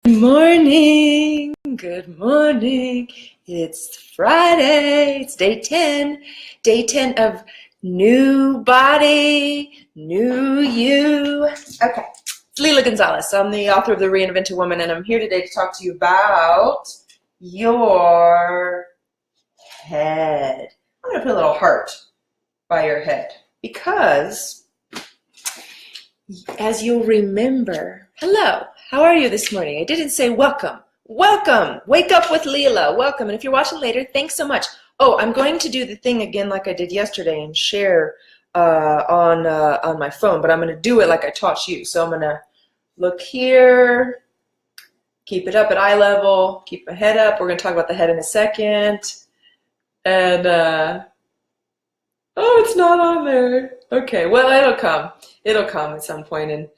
Good morning. Good morning. It's Friday. It's day 10. Day 10 of new body, new you. Okay. It's Lila Gonzalez. I'm the author of The Reinvented Woman, and I'm here today to talk to you about your head. I'm going to put a little heart by your head because, as you'll remember, hello. How are you this morning? I didn't say welcome. Welcome. Wake up with Lila. Welcome. And if you're watching later, thanks so much. Oh, I'm going to do the thing again like I did yesterday and share on my phone, but I'm going to do it like I taught you. So I'm going to look here, keep it up at eye level, keep my head up. We're going to talk about the head in a second. And, oh, it's not on there. Okay, well, it'll come. It'll come at some point, and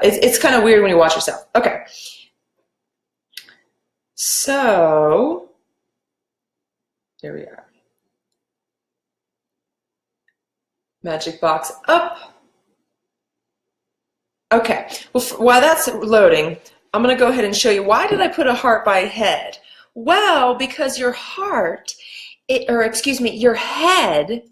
it's kind of weird when you watch yourself. Okay. So, here we are. Magic box up. Okay. Well, while that's loading, I'm going to go ahead and show you why did I put a heart by head? Well, because your heart, your head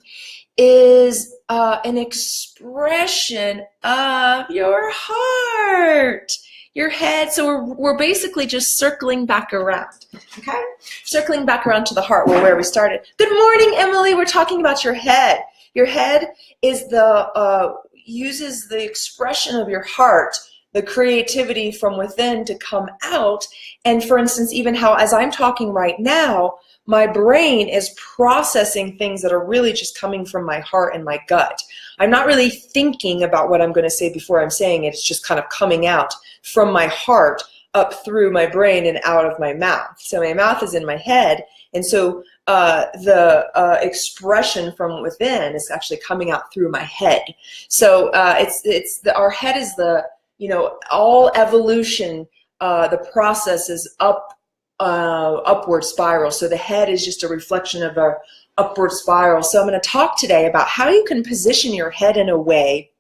is an expression of your heart. Your head, so we're basically just circling back around, okay? Circling back around to the heart, where we started. Good morning, Emily. We're talking about your head. Your head is uses the expression of your heart, the creativity from within to come out. And for instance, even how, as I'm talking right now, my brain is processing things that are really just coming from my heart and my gut. I'm not really thinking about what I'm going to say before I'm saying it. It's just kind of coming out from my heart up through my brain and out of my mouth. So my mouth is in my head, and so the expression from within is actually coming out through my head. So our head is all evolution. The process is upward spiral. So the head is just a reflection of our upward spiral. So I'm going to talk today about how you can position your head in a way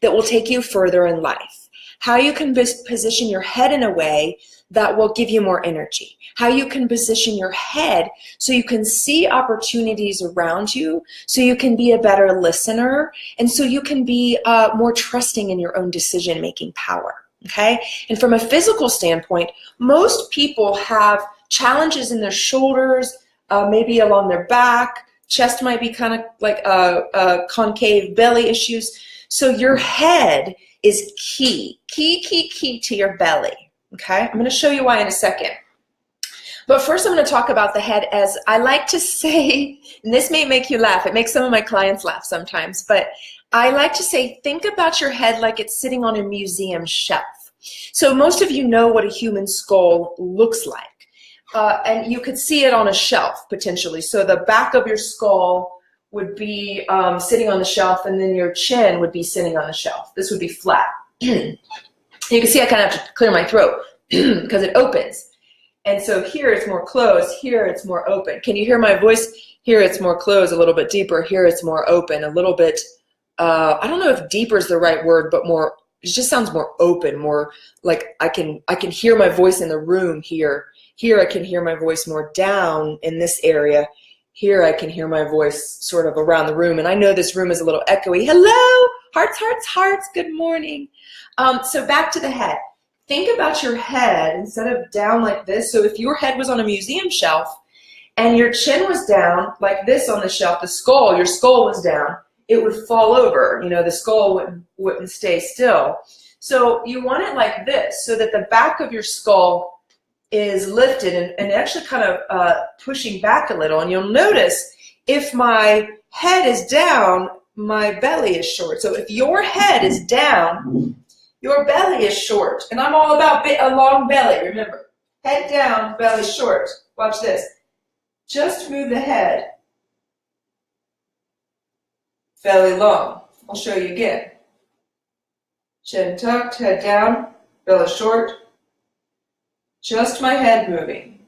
that will take you further in life. How you can position your head in a way that will give you more energy. How you can position your head so you can see opportunities around you, so you can be a better listener, and so you can be more trusting in your own decision-making power. Okay? And from a physical standpoint, most people have challenges in their shoulders, maybe along their back. Chest might be kind of like concave, belly issues. So your head is key to your belly. Okay? I'm going to show you why in a second. But first I'm going to talk about the head, as I like to say, and this may make you laugh. It makes some of my clients laugh sometimes, but I like to say, think about your head like it's sitting on a museum shelf. So most of you know what a human skull looks like. And you could see it on a shelf, potentially. So the back of your skull would be sitting on the shelf, and then your chin would be sitting on the shelf. This would be flat. You can see I kind of have to clear my throat because it opens. And so here it's more closed, here it's more open. Can you hear my voice? Here it's more closed, a little bit deeper. Here it's more open, a little bit, I don't know if deeper is the right word, but more, it just sounds more open, more like I can hear my voice in the room here. Here I can hear my voice more down in this area. Here I can hear my voice sort of around the room. And I know this room is a little echoey. Hello, hearts, hearts, hearts, good morning. So back to the head. Think about your head instead of down like this. So if your head was on a museum shelf and your chin was down like this on the shelf, your skull was down, it would fall over. You know, the skull wouldn't stay still. So you want it like this, so that the back of your skull is lifted and actually kind of pushing back a little. And you'll notice if my head is down, my belly is short. So if your head is down, your belly is short. And I'm all about a long belly, remember. Head down, belly short. Watch this. Just move the head. Belly long. I'll show you again. Chin tucked, head down, belly short. Just my head moving.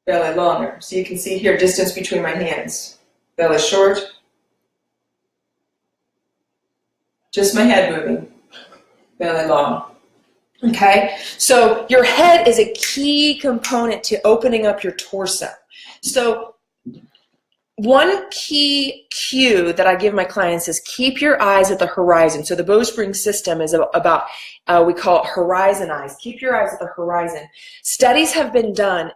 Belly longer. So you can see here, distance between my hands. Belly short. Just my head moving. Belly long. Okay, so your head is a key component to opening up your torso. So one key cue that I give my clients is keep your eyes at the horizon. So the bowspring system is about, we call it horizon eyes. Keep your eyes at the horizon. Studies have been done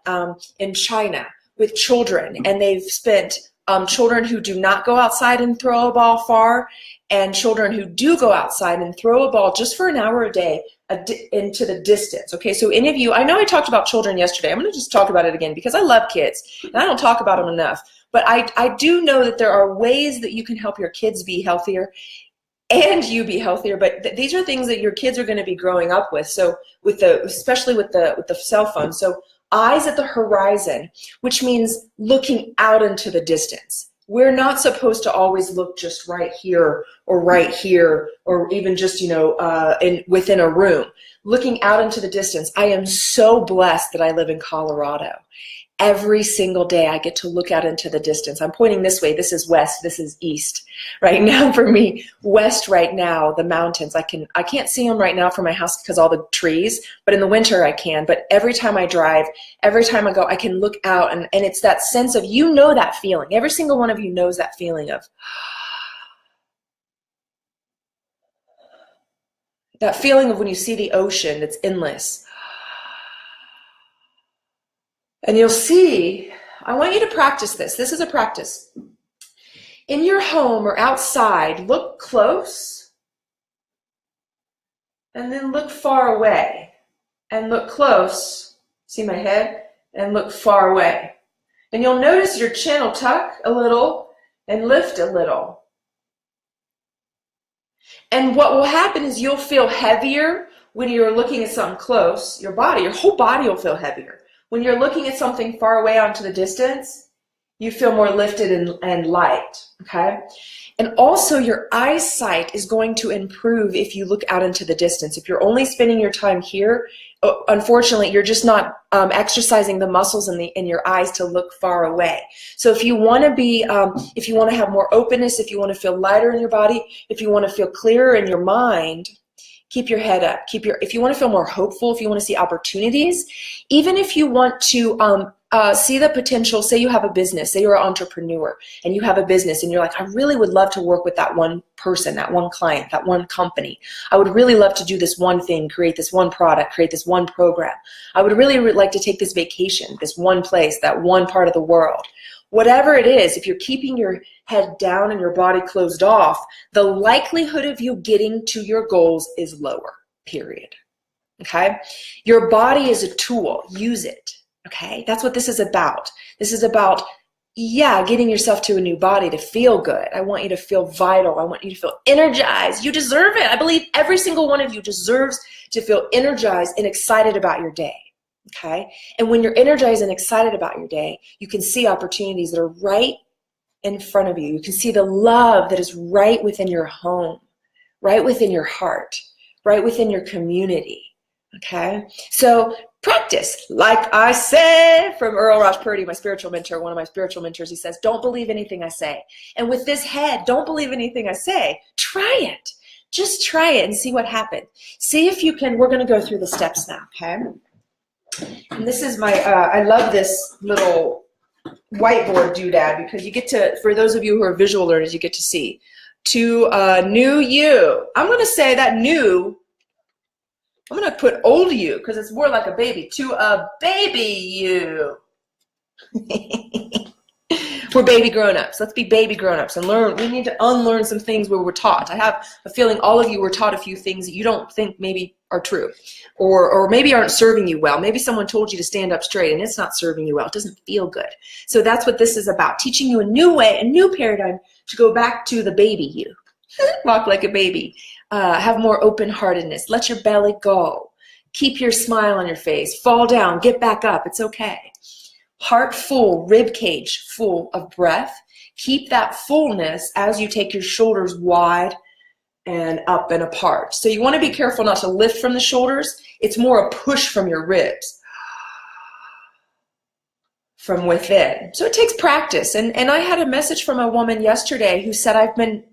in China with children, and they've spent children who do not go outside and throw a ball far, and children who do go outside and throw a ball just for an hour a day into the distance. Okay, so any of you, I know I talked about children yesterday. I'm going to just talk about it again because I love kids, and I don't talk about them enough. But I do know that there are ways that you can help your kids be healthier and you be healthier. But these are things that your kids are going to be growing up with. So especially with the cell phone. So eyes at the horizon, which means looking out into the distance. We're not supposed to always look just right here or even just, within a room. Looking out into the distance. I am so blessed that I live in Colorado. Every single day I get to look out into the distance. I'm pointing this way. This is west. This is east. Right now for me, west right now, the mountains. I can't see them right now from my house because all the trees, but in the winter I can. But every time I drive, every time I go, I can look out, and it's that sense of, that feeling. Every single one of you knows that feeling of when you see the ocean that's endless. And you'll see, I want you to practice this. This is a practice. In your home or outside, look close and then look far away. And look close, see my head, and look far away. And you'll notice your chin will tuck a little and lift a little. And what will happen is you'll feel heavier when you're looking at something close. Your whole body will feel heavier. When you're looking at something far away onto the distance, you feel more lifted and light, okay? And also your eyesight is going to improve if you look out into the distance. If you're only spending your time here, unfortunately, you're just not exercising the muscles in your eyes to look far away. So if you want to be, if you want to have more openness, if you want to feel lighter in your body, if you want to feel clearer in your mind, keep your head up. If you want to feel more hopeful, if you want to see opportunities, even if you want to see the potential, say you have a business, say you're an entrepreneur and you have a business and you're like, I really would love to work with that one person, that one client, that one company. I would really love to do this one thing, create this one product, create this one program. I would really like to take this vacation, this one place, that one part of the world. Whatever it is, if you're keeping your head down and your body closed off, the likelihood of you getting to your goals is lower, period. Okay? Your body is a tool. Use it. Okay? That's what this is about. This is about, getting yourself to a new body to feel good. I want you to feel vital. I want you to feel energized. You deserve it. I believe every single one of you deserves to feel energized and excited about your day. Okay? And when you're energized and excited about your day, you can see opportunities that are right in front of you. You can see the love that is right within your home, right within your heart, right within your community. Okay? So practice. Like I said, from Earl Ross Purdy, my spiritual mentor, one of my spiritual mentors, he says, don't believe anything I say. And with this head, don't believe anything I say. Try it. Just try it and see what happens. See if you can. We're going to go through the steps now, okay? And this is my, I love this little whiteboard doodad because you get to, for those of you who are visual learners, you get to see. To a new you. I'm going to say that new, I'm going to put old you because it's more like a baby. To a baby you. We're baby grown-ups. Let's be baby grown-ups and learn. We need to unlearn some things where we're taught. I have a feeling all of you were taught a few things that you don't think maybe are true or maybe aren't serving you well. Maybe someone told you to stand up straight and it's not serving you well. It doesn't feel good. So that's what this is about, teaching you a new way, a new paradigm to go back to the baby you. Walk like a baby. Have more open-heartedness. Let your belly go. Keep your smile on your face. Fall down. Get back up. It's okay. Heart full, rib cage full of breath. Keep that fullness as you take your shoulders wide and up and apart. So you want to be careful not to lift from the shoulders. It's more a push from your ribs from within. So it takes practice. And I had a message from a woman yesterday who said, I've been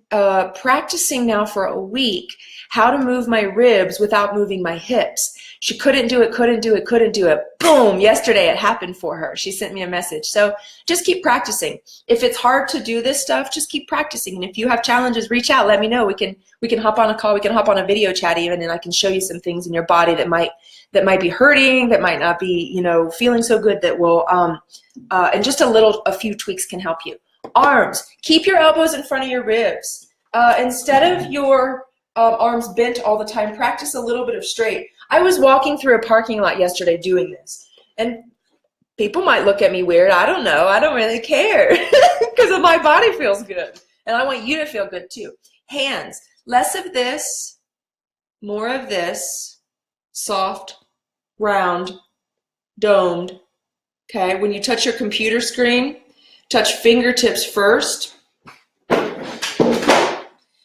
practicing now for a week how to move my ribs without moving my hips. She couldn't do it, couldn't do it, couldn't do it. Boom, yesterday it happened for her. She sent me a message. So just keep practicing. If it's hard to do this stuff, just keep practicing. And if you have challenges, reach out, let me know. We can hop on a call, we can hop on a video chat even, and I can show you some things in your body that might be hurting, that might not be, you know, feeling so good, that will and just a few tweaks can help you. Arms, keep your elbows in front of your ribs. Instead of your arms bent all the time, practice a little bit of straight. I was walking through a parking lot yesterday doing this, and people might look at me weird. I don't know. I don't really care because my body feels good, and I want you to feel good too. Hands, less of this, more of this, soft, round, domed. Okay, when you touch your computer screen, touch fingertips first.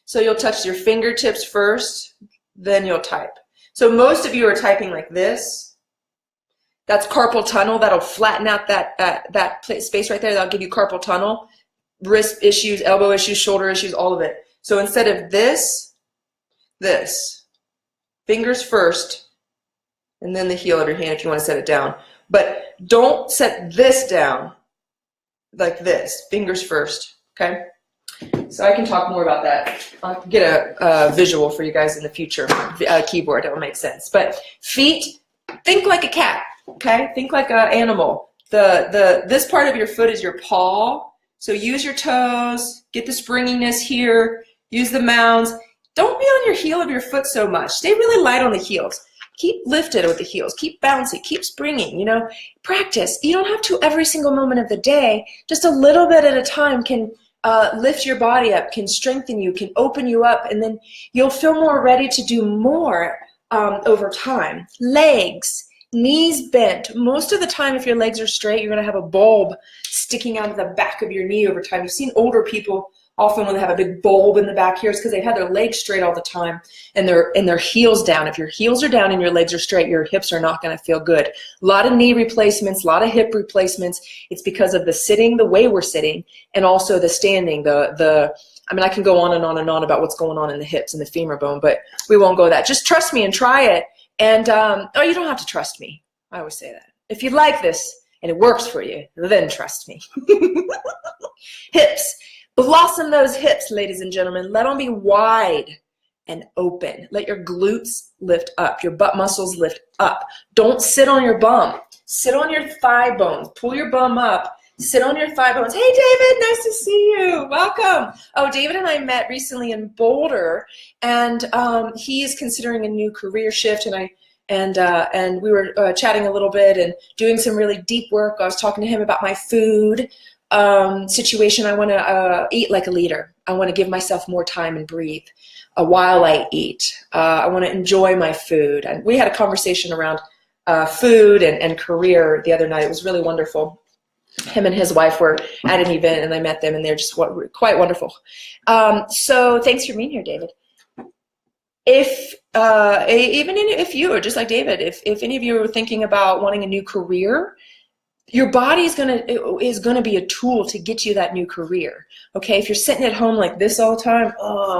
So you'll touch your fingertips first, then you'll type. So most of you are typing like this. That's carpal tunnel. That'll flatten out that space right there. That'll give you carpal tunnel. Wrist issues, elbow issues, shoulder issues, all of it. So instead of this, fingers first, and then the heel of your hand if you want to set it down. But don't set this down like this, fingers first, okay? So I can talk more about that. I'll get a visual for you guys in the future, keyboard, it will make sense. But feet, think like a cat, okay? Think like an animal. This part of your foot is your paw, so use your toes, get the springiness here, use the mounds. Don't be on your heel of your foot so much. Stay really light on the heels. Keep lifted with the heels. Keep bouncy. Keep springing, you know. Practice. You don't have to every single moment of the day. Just a little bit at a time can lift your body up, can strengthen you, can open you up, and then you'll feel more ready to do more over time. Legs, knees bent. Most of the time, if your legs are straight, you're going to have a bulb sticking out of the back of your knee over time. You've seen older people often when they have a big bulb in the back here, it's because they've had their legs straight all the time and their heels down. If your heels are down and your legs are straight, your hips are not going to feel good. A lot of knee replacements, a lot of hip replacements. It's because of the sitting, the way we're sitting, and also the standing. I mean, I can go on and on and on about what's going on in the hips and the femur bone, but we won't go that. Just trust me and try it. And oh, you don't have to trust me. I always say that. If you like this and it works for you, then trust me. Hips. Blossom those hips, ladies and gentlemen. Let them be wide and open. Let your glutes lift up. Your butt muscles lift up. Don't sit on your bum. Sit on your thigh bones. Pull your bum up. Sit on your thigh bones. Hey, David, nice to see you. Welcome. Oh, David and I met recently in Boulder, and he is considering a new career shift, and we were chatting a little bit and doing some really deep work. I was talking to him about my food situation. I want to eat like a leader. I want to give myself more time and breathe while I eat. I want to enjoy my food. And we had a conversation around food and career the other night. It was really wonderful. Him and his wife were at an event, and I met them, and they're just quite wonderful. So thanks for being here, David. Even if you are just like David, if any of you are thinking about wanting a new career, your body is gonna be a tool to get you that new career. Okay, if you're sitting at home like this all the time,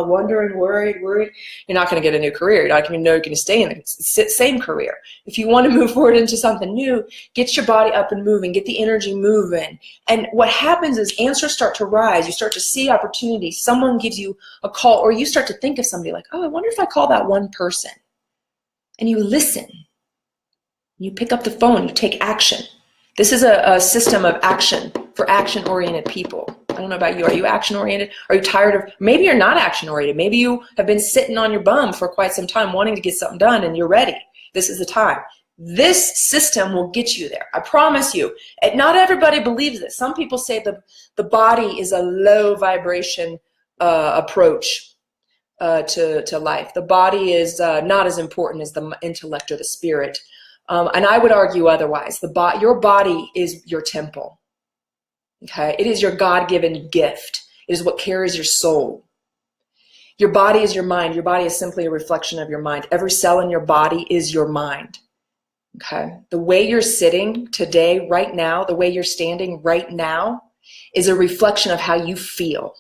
wondering, worried, you're not gonna get a new career. You're not gonna know you're gonna stay in the same career. If you want to move forward into something new, get your body up and moving, get the energy moving. And what happens is answers start to rise. You start to see opportunities. Someone gives you a call, or you start to think of somebody like, oh, I wonder if I call that one person. And you listen. You pick up the phone. You take action. This is a system of action for action-oriented people. I don't know about you. Are you action-oriented? Are you tired of, maybe you're not action-oriented. Maybe you have been sitting on your bum for quite some time wanting to get something done, and you're ready. This is the time. This system will get you there. I promise you. And not everybody believes this. Some people say the body is a low vibration approach to life. The body is not as important as the intellect or the spirit. And I would argue otherwise. Your body is your temple. Okay? It is your God-given gift. It is what carries your soul. Your body is your mind. Your body is simply a reflection of your mind. Every cell in your body is your mind. Okay? The way you're sitting today, right now, the way you're standing right now is a reflection of how you feel.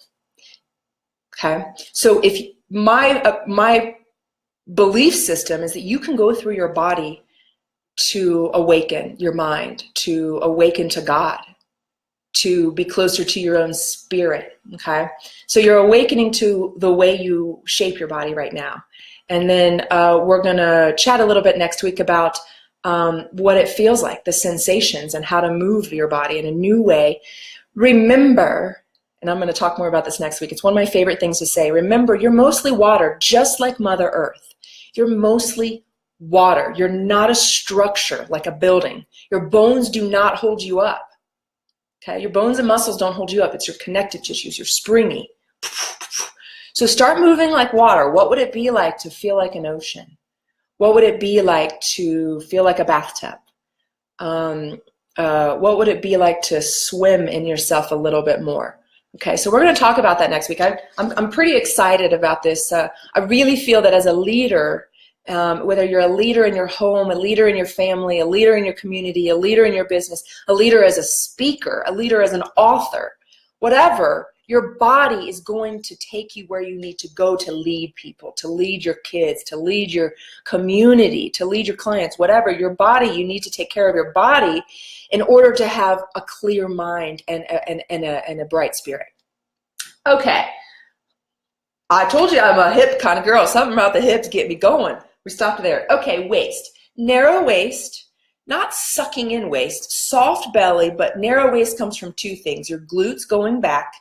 Okay? So if my belief system is that you can go through your body to awaken your mind, to awaken to God, to be closer to your own spirit, okay? So you're awakening to the way you shape your body right now. And then we're gonna chat a little bit next week about what it feels like, the sensations, and how to move your body in a new way. Remember, and I'm gonna talk more about this next week, it's one of my favorite things to say, remember, you're mostly water, just like Mother Earth. You're mostly water. You're not a structure like a building. Your bones do not hold you up. Okay, your bones and muscles don't hold you up. It's your connective tissues. You're springy. So start moving like water. What would it be like to feel like an ocean? What would it be like to feel like a bathtub? What would it be like to swim in yourself a little bit more? Okay, so we're going to talk about that next week. I'm pretty excited about this. I really feel that as a leader, whether you're a leader in your home, a leader in your family, a leader in your community, a leader in your business, a leader as a speaker, a leader as an author, whatever, your body is going to take you where you need to go to lead people, to lead your kids, to lead your community, to lead your clients, whatever. Your body, you need to take care of your body in order to have a clear mind and a bright spirit. Okay. I told you I'm a hip kind of girl. Something about the hips get me going. We stopped there. Okay, waist. Narrow waist, not sucking in waist, soft belly, but narrow waist comes from two things. Your glutes going back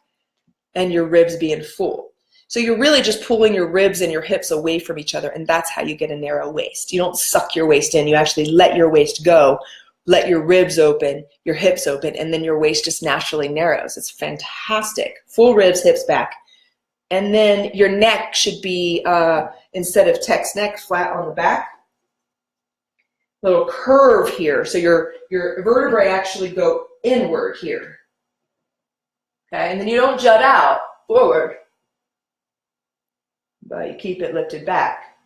and your ribs being full. So you're really just pulling your ribs and your hips away from each other, and that's how you get a narrow waist. You don't suck your waist in. You actually let your waist go, let your ribs open, your hips open, and then your waist just naturally narrows. It's fantastic. Full ribs, hips back. And then your neck should be, instead of text neck, flat on the back. Little curve here. So your vertebrae actually go inward here. Okay, and then you don't jut out forward, but you keep it lifted back.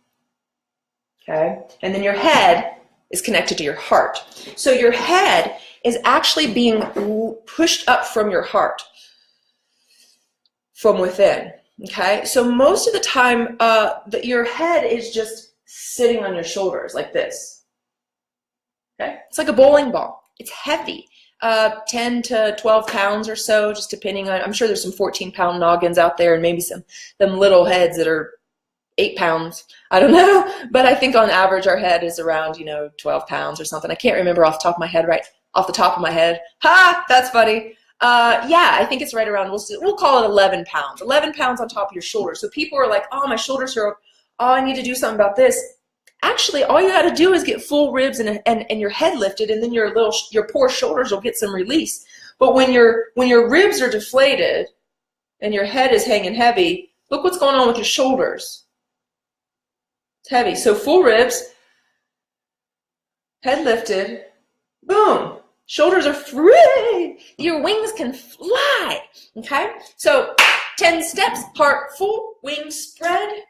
Okay, and then your head is connected to your heart. So your head is actually being pushed up from your heart, from within. Okay, so most of the time, your head is just sitting on your shoulders like this. Okay, it's like a bowling ball. It's heavy, 10 to 12 pounds or so, just depending on. I'm sure there's some 14-pound noggins out there, and maybe them little heads that are 8 pounds. I don't know, but I think on average our head is around 12 pounds or something. I can't remember off the top of my head. Right off the top of my head. Ha! That's funny. Yeah, I think it's right around, we'll call it 11 pounds. 11 pounds on top of your shoulders. So people are like, oh, my shoulders are, oh, I need to do something about this. Actually, all you got to do is get full ribs and your head lifted, and then your poor shoulders will get some release. But when your ribs are deflated and your head is hanging heavy, look what's going on with your shoulders. It's heavy. So full ribs, head lifted, boom. Shoulders are free. Your wings can fly. Okay? So 10 steps, heart full, wings spread,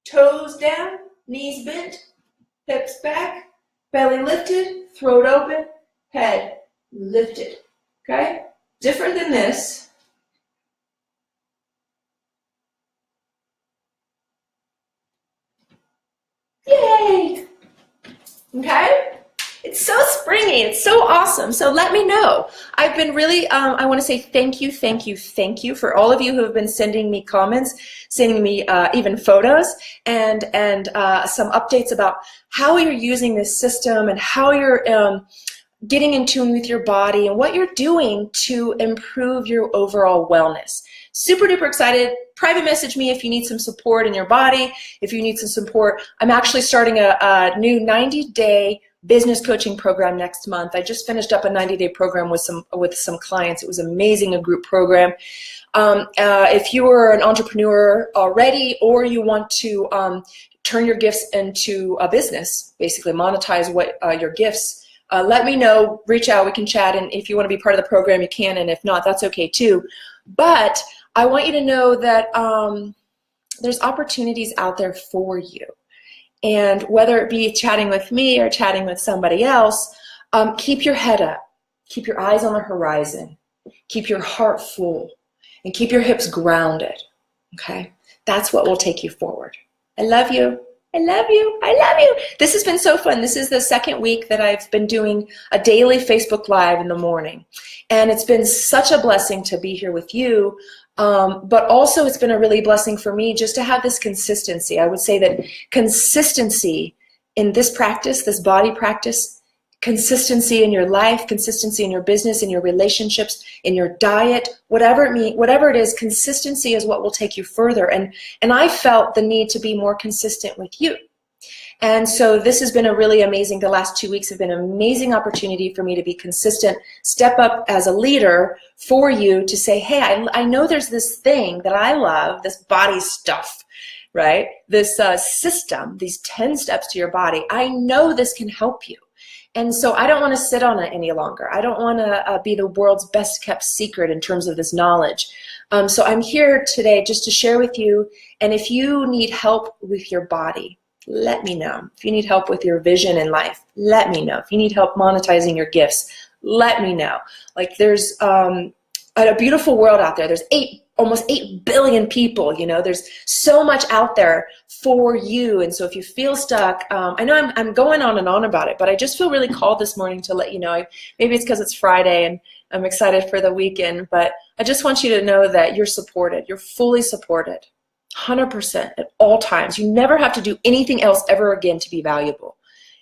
toes down, knees bent, hips back, belly lifted, throat open, head lifted. Okay? Different than this. Yay! Okay? It's so springy. It's so awesome. So let me know. I've been really, I want to say thank you for all of you who have been sending me comments, sending me even photos and some updates about how you're using this system and how you're getting in tune with your body and what you're doing to improve your overall wellness. Super duper excited. Private message me if you need some support in your body, if you need some support. I'm actually starting a new 90-day business coaching program next month. I just finished up a 90-day program with some clients. It was amazing, a group program. If you are an entrepreneur already, or you want to turn your gifts into a business, basically monetize your gifts, let me know, reach out, we can chat, and if you want to be part of the program, you can, and if not, that's okay too. But I want you to know that there's opportunities out there for you. And whether it be chatting with me or chatting with somebody else, keep your head up, keep your eyes on the horizon, keep your heart full, and keep your hips grounded, okay? That's what will take you forward. I love you. I love you. I love you. This has been so fun. This is the second week that I've been doing a daily Facebook Live in the morning. And it's been such a blessing to be here with you. But also it's been a really blessing for me just to have this consistency. I would say that consistency in this practice, this body practice, consistency in your life, consistency in your business, in your relationships, in your diet, whatever it is, consistency is what will take you further. And I felt the need to be more consistent with you. And so this has been a really amazing, the last 2 weeks have been an amazing opportunity for me to be consistent, step up as a leader for you to say, hey, I know there's this thing that I love, this body stuff, right? This system, these 10 steps to your body. I know this can help you. And so I don't want to sit on it any longer. I don't want to be the world's best kept secret in terms of this knowledge. So I'm here today just to share with you. And if you need help with your body, let me know. If you need help with your vision in life, let me know. If you need help monetizing your gifts, let me know. Like there's a beautiful world out there. There's almost 8 billion people, you know, there's so much out there for you. And so if you feel stuck, I know I'm going on and on about it, but I just feel really called this morning to let you know. Maybe it's because it's Friday and I'm excited for the weekend, but I just want you to know that you're supported. You're fully supported, 100% at all times. You never have to do anything else ever again to be valuable.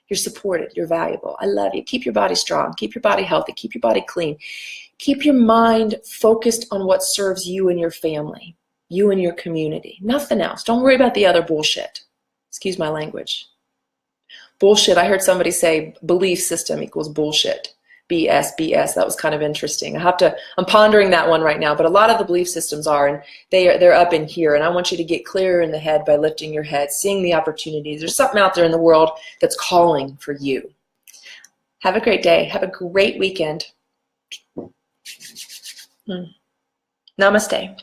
You're supported. You're valuable. I love you. Keep your body strong. Keep your body healthy. Keep your body clean. Keep your mind focused on what serves you and your family, you and your community. Nothing else. Don't worry about the other bullshit. Excuse my language. Bullshit. I heard somebody say belief system equals bullshit. BS, BS. That was kind of interesting. I'm pondering that one right now, but a lot of the belief systems are, and they're up in here, and I want you to get clearer in the head by lifting your head, seeing the opportunities. There's something out there in the world that's calling for you. Have a great day. Have a great weekend. Namaste.